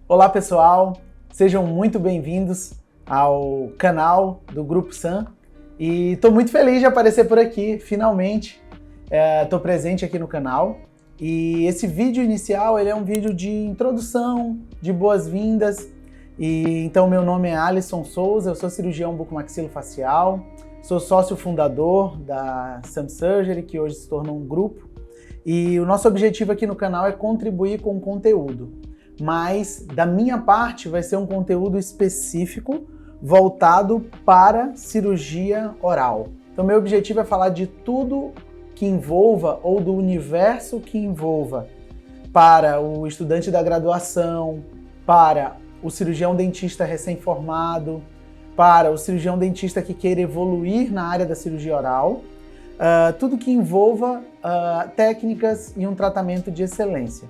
Olá pessoal, sejam muito bem-vindos ao canal do Grupo Sun e estou muito feliz de aparecer por aqui, finalmente estou presente aqui no canal e esse vídeo inicial ele é um vídeo de introdução, de boas-vindas e então meu nome é Alisson Souza, eu sou cirurgião bucomaxilofacial, sou sócio fundador da Sun Surgery, que hoje se tornou um grupo e o nosso objetivo aqui no canal é contribuir com o conteúdo. Mas da minha parte vai ser um conteúdo específico voltado para cirurgia oral. Então meu objetivo é falar de tudo que envolva ou do universo que envolva para o estudante da graduação, para o cirurgião dentista recém-formado, para o cirurgião dentista que queira evoluir na área da cirurgia oral, tudo que envolva técnicas e um tratamento de excelência.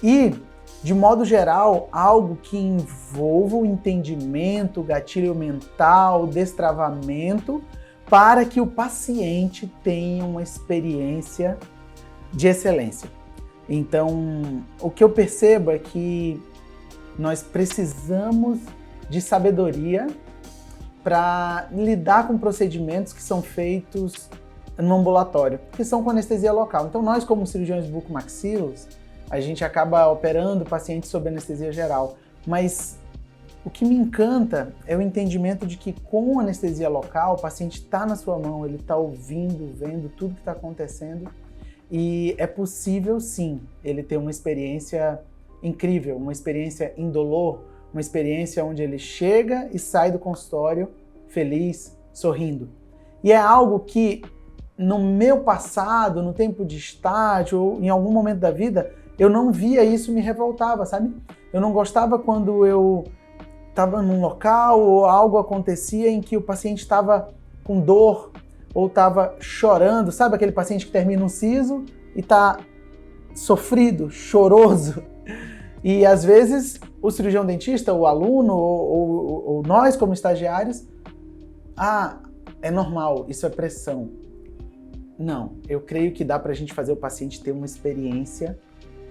E de modo geral, algo que envolva o entendimento, gatilho mental, destravamento, para que o paciente tenha uma experiência de excelência. Então, o que eu percebo é que nós precisamos de sabedoria para lidar com procedimentos que são feitos no ambulatório, que são com anestesia local. Então, nós como cirurgiões bucomaxilos, a gente acaba operando pacientes sob anestesia geral, mas o que me encanta é o entendimento de que com anestesia local, o paciente está na sua mão, ele está ouvindo, vendo tudo que está acontecendo e é possível sim ele ter uma experiência incrível, uma experiência indolor, uma experiência onde ele chega e sai do consultório feliz, sorrindo. E é algo que no meu passado, no tempo de estágio ou em algum momento da vida, eu não via isso, me revoltava, sabe? Eu não gostava quando eu estava num local ou algo acontecia em que o paciente estava com dor ou estava chorando, sabe aquele paciente que termina um siso e está sofrido, choroso? E às vezes o cirurgião dentista, o aluno ou nós como estagiários, é normal, isso é pressão. Não, eu creio que dá para a gente fazer o paciente ter uma experiência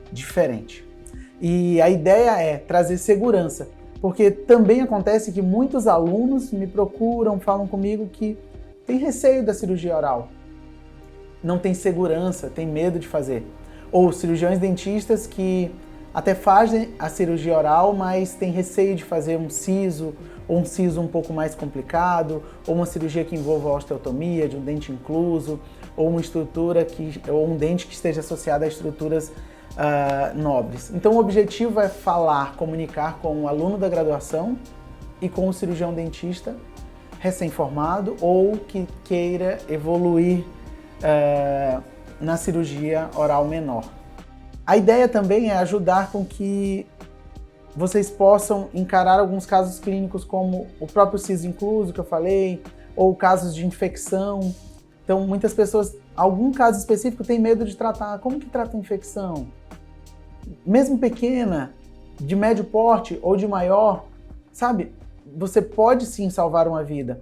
diferente. E a ideia é trazer segurança, porque também acontece que muitos alunos me procuram, falam comigo que tem receio da cirurgia oral, não tem segurança, tem medo de fazer. Ou cirurgiões dentistas que até fazem a cirurgia oral, mas tem receio de fazer um siso, ou um siso um pouco mais complicado, ou uma cirurgia que envolva a osteotomia de um dente incluso, ou uma estrutura ou um dente que esteja associado a estruturas nobres. Então o objetivo é falar, comunicar com o aluno da graduação e com o cirurgião dentista recém-formado ou que queira evoluir na cirurgia oral menor. A ideia também é ajudar com que vocês possam encarar alguns casos clínicos como o próprio siso incluso que eu falei, ou casos de infecção. Então muitas pessoas, algum caso específico tem medo de tratar. Como que trata a infecção? Mesmo pequena, de médio porte ou de maior, sabe? Você pode sim salvar uma vida.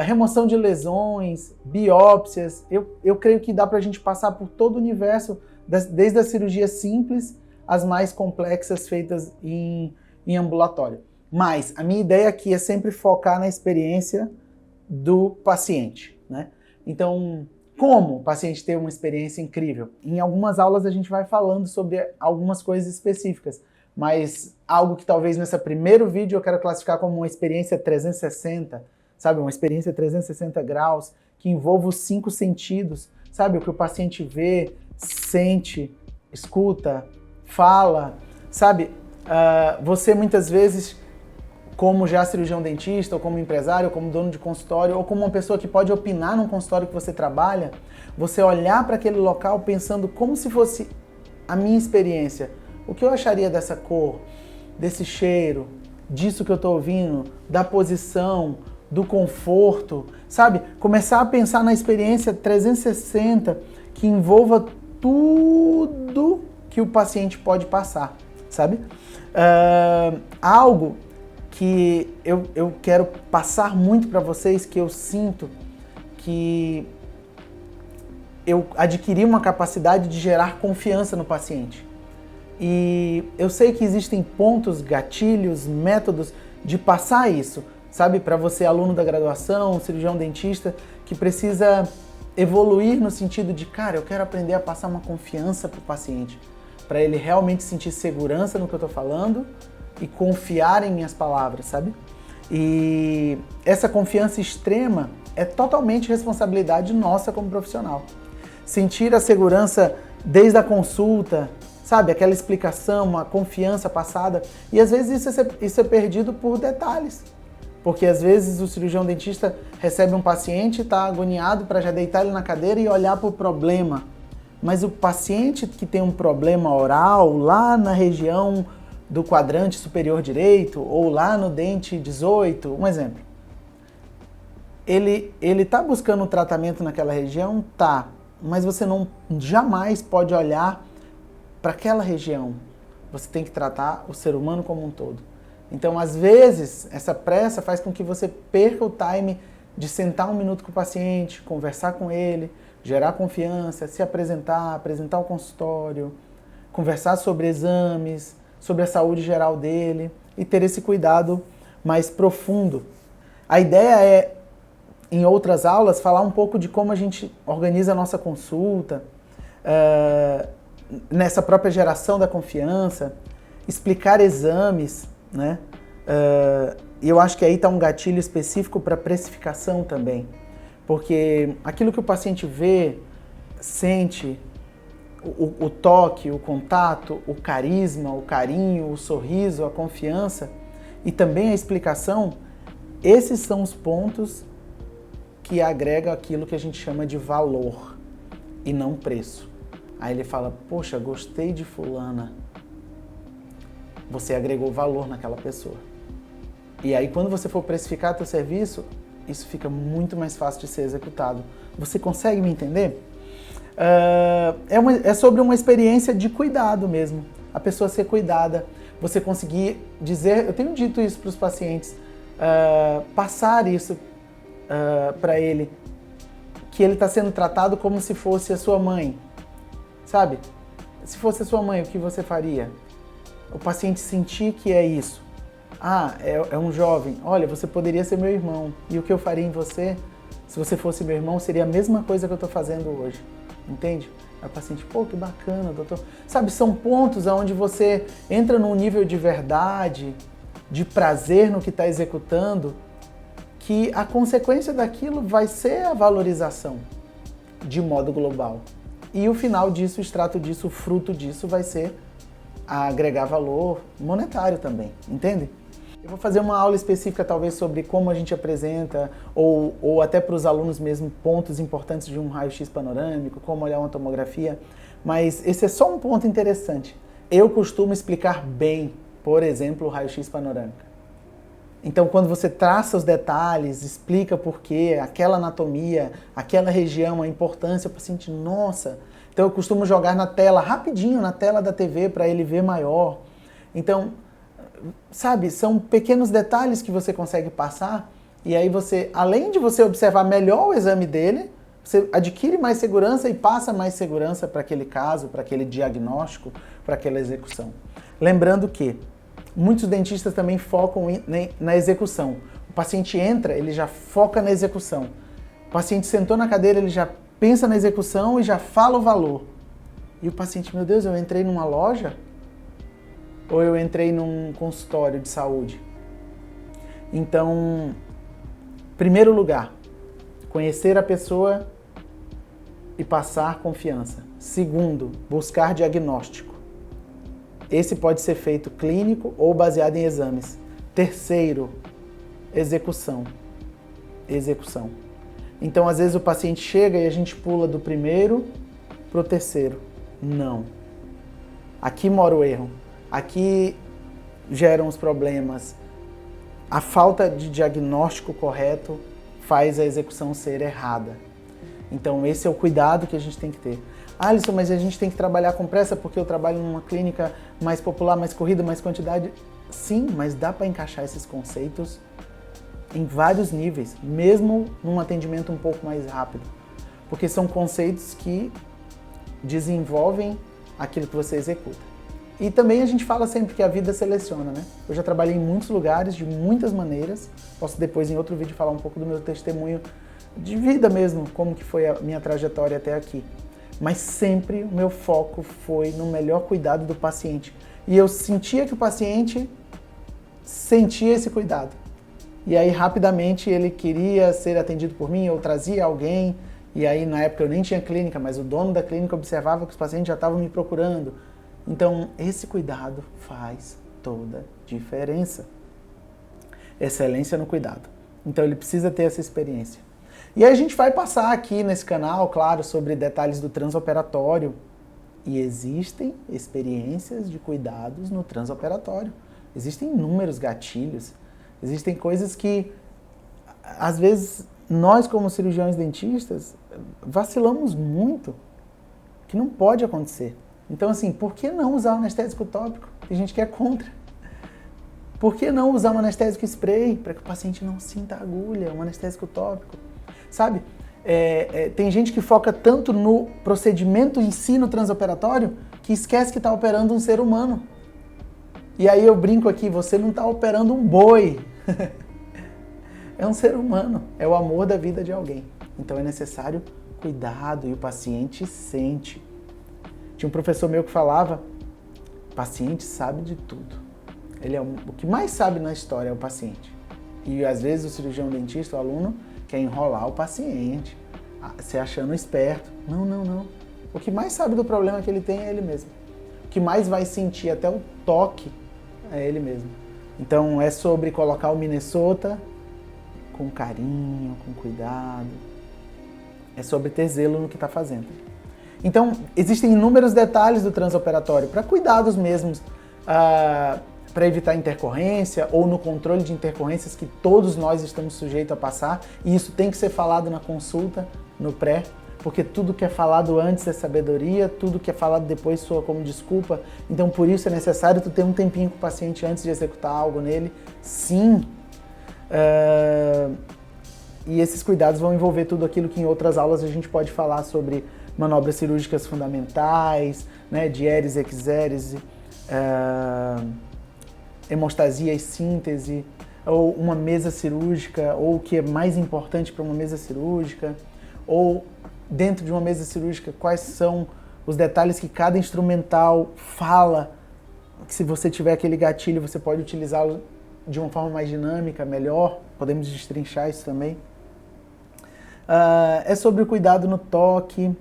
Remoção de lesões, biópsias, eu creio que dá para a gente passar por todo o universo, desde as cirurgias simples às mais complexas feitas em ambulatório. Mas a minha ideia aqui é sempre focar na experiência do paciente, né? Então, como o paciente ter uma experiência incrível? Em algumas aulas a gente vai falando sobre algumas coisas específicas, mas algo que talvez nesse primeiro vídeo eu quero classificar como uma experiência 360, sabe? Uma experiência 360 graus, que envolve os 5 sentidos, sabe? O que o paciente vê, sente, escuta, fala, sabe? Você muitas vezes, como já cirurgião dentista, ou como empresário, ou como dono de consultório, ou como uma pessoa que pode opinar num consultório que você trabalha, você olhar para aquele local pensando como se fosse a minha experiência. O que eu acharia dessa cor, desse cheiro, disso que eu estou ouvindo, da posição, do conforto, sabe? Começar a pensar na experiência 360 que envolva tudo que o paciente pode passar, sabe? Algo que eu quero passar muito para vocês, que eu sinto que eu adquiri uma capacidade de gerar confiança no paciente. E eu sei que existem pontos, gatilhos, métodos de passar isso, sabe? Para você, aluno da graduação, cirurgião dentista, que precisa evoluir no sentido de, cara, eu quero aprender a passar uma confiança para o paciente, para ele realmente sentir segurança no que eu estou falando e confiar em minhas palavras, sabe? E essa confiança extrema é totalmente responsabilidade nossa como profissional. Sentir a segurança desde a consulta, sabe? Aquela explicação, a confiança passada. E às vezes isso é perdido por detalhes. Porque às vezes o cirurgião dentista recebe um paciente, está agoniado para já deitar ele na cadeira e olhar para o problema. Mas o paciente que tem um problema oral lá na região do quadrante superior direito ou lá no dente 18, um exemplo. Ele está buscando um tratamento naquela região? Tá. Mas você jamais pode olhar para aquela região. Você tem que tratar o ser humano como um todo. Então, às vezes, essa pressa faz com que você perca o time de sentar um minuto com o paciente, conversar com ele, gerar confiança, se apresentar o consultório, conversar sobre exames, sobre a saúde geral dele e ter esse cuidado mais profundo. A ideia é, em outras aulas, falar um pouco de como a gente organiza a nossa consulta, nessa própria geração da confiança, explicar exames, né? E eu acho que aí está um gatilho específico para precificação também, porque aquilo que o paciente vê, sente, o toque, o contato, o carisma, o carinho, o sorriso, a confiança e também a explicação, esses são os pontos que agregam aquilo que a gente chama de valor e não preço. Aí ele fala, poxa, gostei de fulana. Você agregou valor naquela pessoa. E aí quando você for precificar teu serviço, isso fica muito mais fácil de ser executado. Você consegue me entender? É sobre uma experiência de cuidado mesmo. A pessoa ser cuidada. Você conseguir dizer, eu tenho dito isso para os pacientes, passar isso para ele, que ele está sendo tratado como se fosse a sua mãe. Sabe? Se fosse a sua mãe, o que você faria? O paciente sentir que é isso. Ah, é um jovem. Olha, você poderia ser meu irmão. E o que eu faria em você, se você fosse meu irmão, seria a mesma coisa que eu estou fazendo hoje. Entende? Aí o paciente, pô, que bacana, doutor. Sabe, são pontos onde você entra num nível de verdade, de prazer no que está executando, que a consequência daquilo vai ser a valorização de modo global. E o final disso, o extrato disso, o fruto disso vai ser agregar valor monetário também, entende? Eu vou fazer uma aula específica talvez sobre como a gente apresenta, ou até para os alunos mesmo, pontos importantes de um raio-x panorâmico, como olhar uma tomografia, mas esse é só um ponto interessante. Eu costumo explicar bem, por exemplo, o raio-x panorâmico. Então, quando você traça os detalhes, explica por quê, aquela anatomia, aquela região, a importância, o paciente, nossa. Então, eu costumo jogar na tela, rapidinho, na tela da TV, para ele ver maior. Então, sabe, são pequenos detalhes que você consegue passar, e aí você, além de você observar melhor o exame dele, você adquire mais segurança e passa mais segurança para aquele caso, para aquele diagnóstico, para aquela execução. Lembrando que muitos dentistas também focam na execução. O paciente entra, ele já foca na execução. O paciente sentou na cadeira, ele já pensa na execução e já fala o valor. E o paciente, meu Deus, eu entrei numa loja? Ou eu entrei num consultório de saúde? Então, primeiro lugar, conhecer a pessoa e passar confiança. Segundo, buscar diagnóstico. Esse pode ser feito clínico ou baseado em exames. Terceiro, execução. Execução. Então, às vezes o paciente chega e a gente pula do primeiro para o terceiro. Não. Aqui mora o erro. Aqui geram os problemas. A falta de diagnóstico correto faz a execução ser errada. Então, esse é o cuidado que a gente tem que ter. Alisson, mas a gente tem que trabalhar com pressa porque eu trabalho numa clínica mais popular, mais corrida, mais quantidade. Sim, mas dá para encaixar esses conceitos em vários níveis, mesmo num atendimento um pouco mais rápido. Porque são conceitos que desenvolvem aquilo que você executa. E também a gente fala sempre que a vida seleciona, né? Eu já trabalhei em muitos lugares, de muitas maneiras. Posso depois, em outro vídeo, falar um pouco do meu testemunho de vida mesmo, como que foi a minha trajetória até aqui. Mas sempre o meu foco foi no melhor cuidado do paciente. E eu sentia que o paciente sentia esse cuidado. E aí, rapidamente, ele queria ser atendido por mim, eu trazia alguém. E aí, na época, eu nem tinha clínica, mas o dono da clínica observava que os pacientes já estavam me procurando. Então, esse cuidado faz toda a diferença. Excelência no cuidado. Então, ele precisa ter essa experiência. E aí a gente vai passar aqui nesse canal, claro, sobre detalhes do transoperatório. E existem experiências de cuidados no transoperatório. Existem inúmeros gatilhos. Existem coisas que, às vezes, nós como cirurgiões dentistas, vacilamos muito, que não pode acontecer. Então, assim, por que não usar o anestésico tópico? Tem gente que é contra. Por que não usar um anestésico spray para que o paciente não sinta a agulha, um anestésico tópico? Sabe? Tem gente que foca tanto no procedimento em si, no transoperatório, que esquece que está operando um ser humano. E aí eu brinco aqui, você não está operando um boi. É um ser humano, é o amor da vida de alguém. Então é necessário cuidado e o paciente sente. Tinha um professor meu que falava, o paciente sabe de tudo. O que mais sabe na história é o paciente. E às vezes o cirurgião dentista, o aluno, quer enrolar o paciente, se achando esperto. Não, não, não. O que mais sabe do problema que ele tem é ele mesmo. O que mais vai sentir até o toque é ele mesmo. Então é sobre colocar o Minnesota com carinho, com cuidado. É sobre ter zelo no que está fazendo. Então existem inúmeros detalhes do transoperatório para cuidados mesmos, para evitar intercorrência ou no controle de intercorrências que todos nós estamos sujeitos a passar, e isso tem que ser falado na consulta, no pré, porque tudo que é falado antes é sabedoria, tudo que é falado depois soa como desculpa, então por isso é necessário tu ter um tempinho com o paciente antes de executar algo nele, sim. E esses cuidados vão envolver tudo aquilo que em outras aulas a gente pode falar sobre manobras cirúrgicas fundamentais, né, diérese, exérese, hemostasia e síntese, ou uma mesa cirúrgica, ou o que é mais importante para uma mesa cirúrgica, ou dentro de uma mesa cirúrgica, quais são os detalhes que cada instrumental fala, que se você tiver aquele gatilho, você pode utilizá-lo de uma forma mais dinâmica, melhor, podemos destrinchar isso também. É sobre o cuidado no toque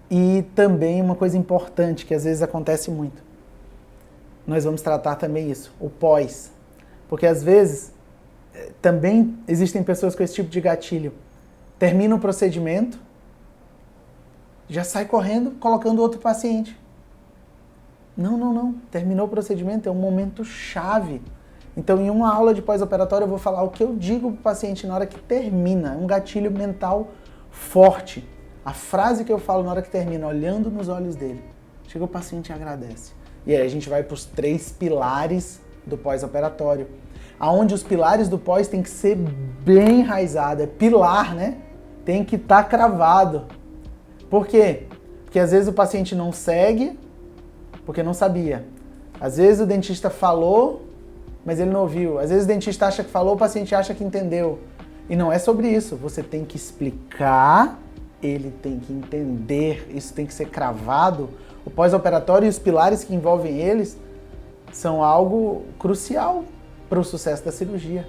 e também uma coisa importante que às vezes acontece muito. Nós vamos tratar também isso, o pós. Porque às vezes também existem pessoas com esse tipo de gatilho. Termina o procedimento, já sai correndo, colocando outro paciente. Não, não, não. Terminou o procedimento, é um momento chave. Então, em uma aula de pós-operatório, eu vou falar o que eu digo para o paciente na hora que termina. Um gatilho mental forte. A frase que eu falo na hora que termina, olhando nos olhos dele. Chega o paciente e agradece. E aí a gente vai para os 3 pilares do pós-operatório. Onde os pilares do pós tem que ser bem enraizado. É pilar, né? Tem que estar cravado. Por quê? Porque às vezes o paciente não segue porque não sabia. Às vezes o dentista falou, mas ele não ouviu. Às vezes o dentista acha que falou, o paciente acha que entendeu. E não é sobre isso. Você tem que explicar, ele tem que entender, isso tem que ser cravado. O pós-operatório e os pilares que envolvem eles são algo crucial para o sucesso da cirurgia.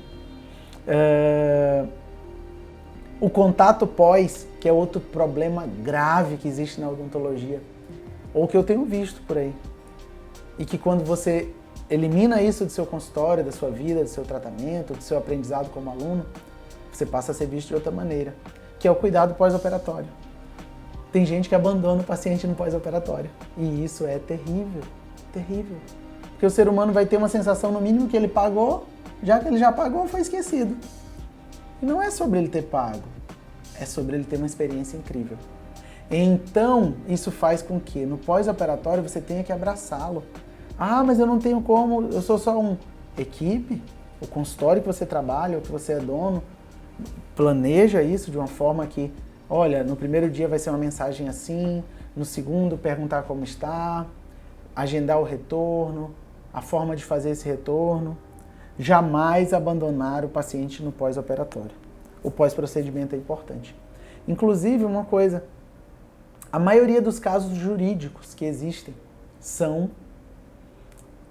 O contato pós, que é outro problema grave que existe na odontologia, ou que eu tenho visto por aí. E que quando você elimina isso do seu consultório, da sua vida, do seu tratamento, do seu aprendizado como aluno, você passa a ser visto de outra maneira, que é o cuidado pós-operatório. Tem gente que abandona o paciente no pós-operatório. E isso é terrível, terrível. Porque o ser humano vai ter uma sensação, no mínimo, que ele pagou, já que ele já pagou, foi esquecido. E não é sobre ele ter pago, é sobre ele ter uma experiência incrível. Então, isso faz com que no pós-operatório você tenha que abraçá-lo. Ah, mas eu não tenho como, eu sou só uma equipe, o consultório que você trabalha, ou que você é dono, planeja isso de uma forma que, olha, no primeiro dia vai ser uma mensagem assim, no segundo perguntar como está, agendar o retorno, a forma de fazer esse retorno. Jamais abandonar o paciente no pós-operatório. O pós-procedimento é importante. Inclusive, uma coisa, a maioria dos casos jurídicos que existem são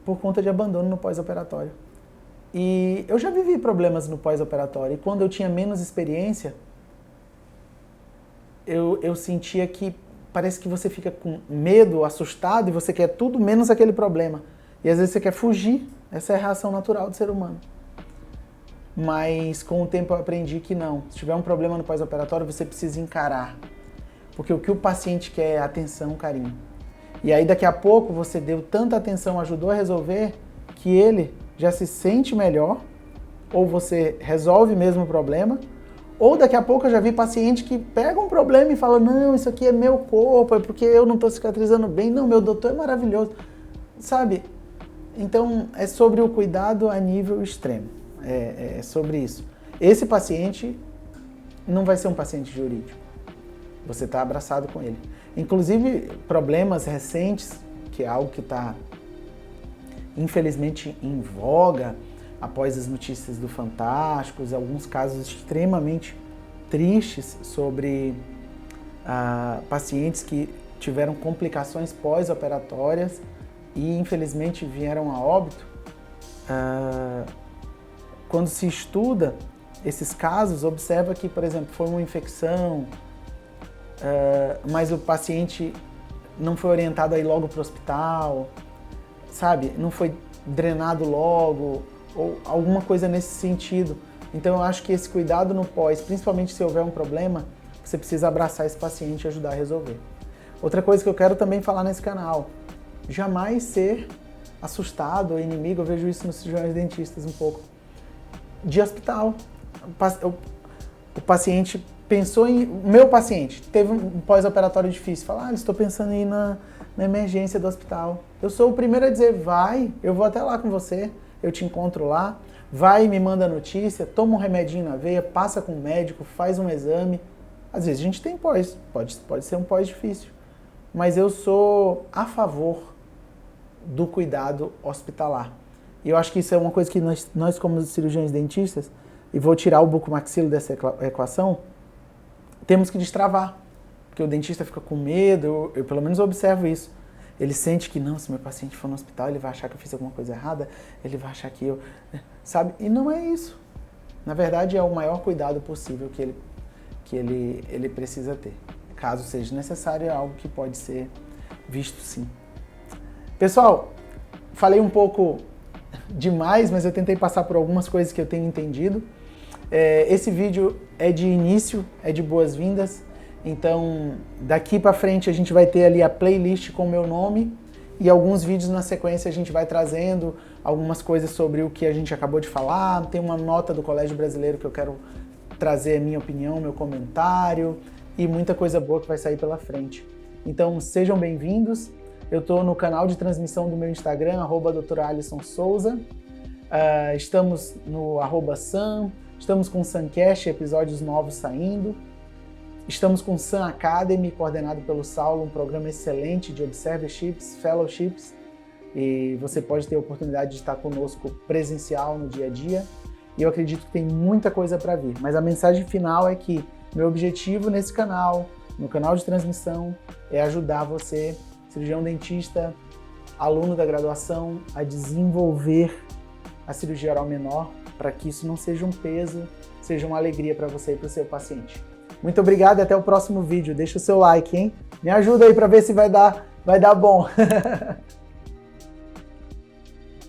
por conta de abandono no pós-operatório. E eu já vivi problemas no pós-operatório, e quando eu tinha menos experiência, eu sentia que parece que você fica com medo, assustado, e você quer tudo menos aquele problema. E às vezes você quer fugir, essa é a reação natural do ser humano. Mas com o tempo eu aprendi que não, se tiver um problema no pós-operatório, você precisa encarar. Porque o que o paciente quer é atenção, carinho. E aí daqui a pouco você deu tanta atenção, ajudou a resolver, que ele já se sente melhor, ou você resolve mesmo o problema, ou daqui a pouco eu já vi paciente que pega um problema e fala, não, isso aqui é meu corpo, é porque eu não estou cicatrizando bem, não, meu doutor é maravilhoso. Sabe? Então é sobre o cuidado a nível extremo, é sobre isso. Esse paciente não vai ser um paciente jurídico, você está abraçado com ele. Inclusive problemas recentes, que é algo que está infelizmente em voga, após as notícias do Fantásticos, alguns casos extremamente tristes sobre pacientes que tiveram complicações pós-operatórias e infelizmente vieram a óbito. Quando se estuda esses casos, observa que, por exemplo, foi uma infecção, mas o paciente não foi orientado a ir logo para o hospital, sabe? Não foi drenado logo, ou alguma coisa nesse sentido. Então eu acho que esse cuidado no pós, principalmente se houver um problema, você precisa abraçar esse paciente e ajudar a resolver. Outra coisa que eu quero também falar nesse canal, jamais ser assustado ou inimigo, eu vejo isso nos cirurgiões dentistas um pouco, de hospital. O paciente pensou em... O meu paciente teve um pós-operatório difícil, fala, estou pensando em ir na emergência do hospital. Eu sou o primeiro a dizer, vai, eu vou até lá com você, eu te encontro lá, vai, me manda notícia, toma um remedinho na veia, passa com o médico, faz um exame. Às vezes a gente tem pós, pode ser um pós difícil, mas eu sou a favor do cuidado hospitalar. E eu acho que isso é uma coisa que nós como cirurgiões dentistas, e vou tirar o bucomaxilo dessa equação, temos que destravar, porque o dentista fica com medo, eu pelo menos observo isso. Ele sente que, não, se meu paciente for no hospital, ele vai achar que eu fiz alguma coisa errada, ele vai achar que eu... Sabe? E não é isso. Na verdade, é o maior cuidado possível que ele precisa ter. Caso seja necessário, é algo que pode ser visto sim. Pessoal, falei um pouco demais, mas eu tentei passar por algumas coisas que eu tenho entendido. Esse vídeo é de início, é de boas-vindas. Então, daqui para frente a gente vai ter ali a playlist com o meu nome e alguns vídeos na sequência a gente vai trazendo algumas coisas sobre o que a gente acabou de falar. Tem uma nota do Colégio Brasileiro que eu quero trazer a minha opinião, meu comentário e muita coisa boa que vai sair pela frente. Então, sejam bem-vindos. Eu estou no canal de transmissão do meu Instagram, @Dr. Alisson Souza. Estamos no @Sam, estamos com o Sancast, episódios novos saindo. Estamos com o Sun Academy, coordenado pelo Saulo, um programa excelente de Observerships, Fellowships, e você pode ter a oportunidade de estar conosco presencial no dia a dia, e eu acredito que tem muita coisa para vir, mas a mensagem final é que meu objetivo nesse canal, no canal de transmissão, é ajudar você, cirurgião dentista, aluno da graduação, a desenvolver a cirurgia oral menor, para que isso não seja um peso, seja uma alegria para você e para o seu paciente. Muito obrigado e até o próximo vídeo. Deixa o seu like, hein? Me ajuda aí para ver se vai dar bom.